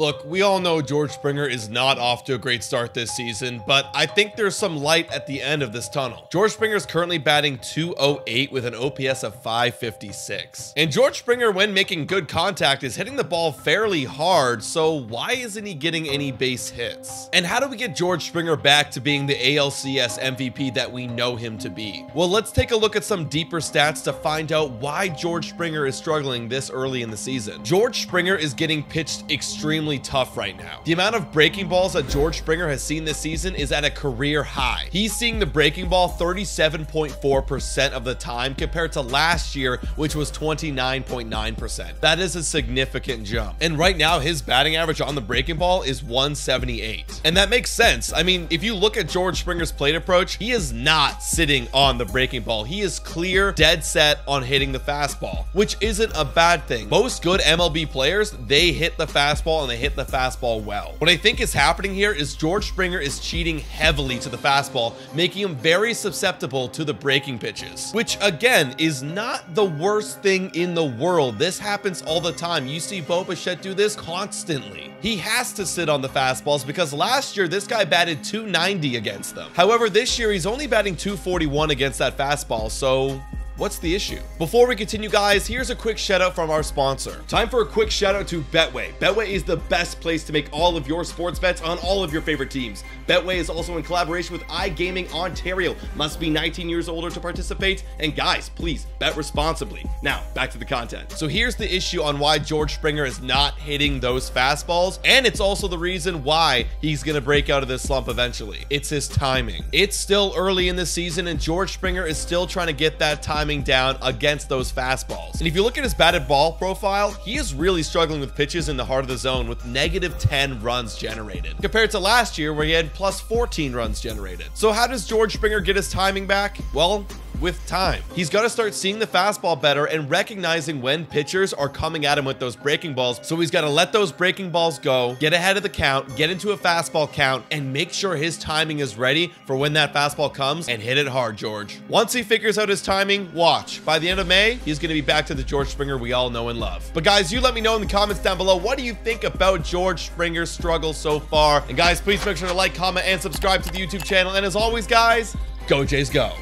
Look, we all know George Springer is not off to a great start this season, but I think there's some light at the end of this tunnel. George Springer is currently batting .208 with an OPS of .556. And George Springer, when making good contact, is hitting the ball fairly hard, so why isn't he getting any base hits? And how do we get George Springer back to being the ALCS MVP that we know him to be? Well, let's take a look at some deeper stats to find out why George Springer is struggling this early in the season. George Springer is getting pitched extremely tough right now. The amount of breaking balls that George Springer has seen this season is at a career high. He's seeing the breaking ball 37.4% of the time compared to last year, which was 29.9%. That is a significant jump. And right now, his batting average on the breaking ball is 178. And that makes sense. I mean, if you look at George Springer's plate approach, he is not sitting on the breaking ball. He is clear, dead set on hitting the fastball, which isn't a bad thing. Most good MLB players, they hit the fastball and they hit the fastball well. What I think is happening here is George Springer is cheating heavily to the fastball, making him very susceptible to the breaking pitches, which again is not the worst thing in the world. This happens all the time. You see Bo Bichette do this constantly. He has to sit on the fastballs because last year this guy batted .290 against them. However, this year he's only batting .241 against that fastball, so what's the issue? Before we continue, guys, here's a quick shout out from our sponsor. Time for a quick shout out to Betway. Betway is the best place to make all of your sports bets on all of your favorite teams. Betway is also in collaboration with iGaming Ontario. Must be 19 years older to participate. And guys, please bet responsibly. Now, back to the content. So here's the issue on why George Springer is not hitting those fastballs. And it's also the reason why he's going to break out of this slump eventually. It's his timing. It's still early in the season and George Springer is still trying to get that timing down against those fastballs. And if you look at his batted ball profile, he is really struggling with pitches in the heart of the zone with -10 runs generated compared to last year where he had +14 runs generated. So how does George Springer get his timing back? Well, with time. He's got to start seeing the fastball better and recognizing when pitchers are coming at him with those breaking balls. So he's got to let those breaking balls go, get ahead of the count, get into a fastball count, and make sure his timing is ready for when that fastball comes and hit it hard, George. Once he figures out his timing, watch. By the end of May, he's going to be back to the George Springer we all know and love. But guys, you let me know in the comments down below, what do you think about George Springer's struggle so far? And guys, please make sure to like, comment, and subscribe to the YouTube channel. And as always, guys, go Jays go.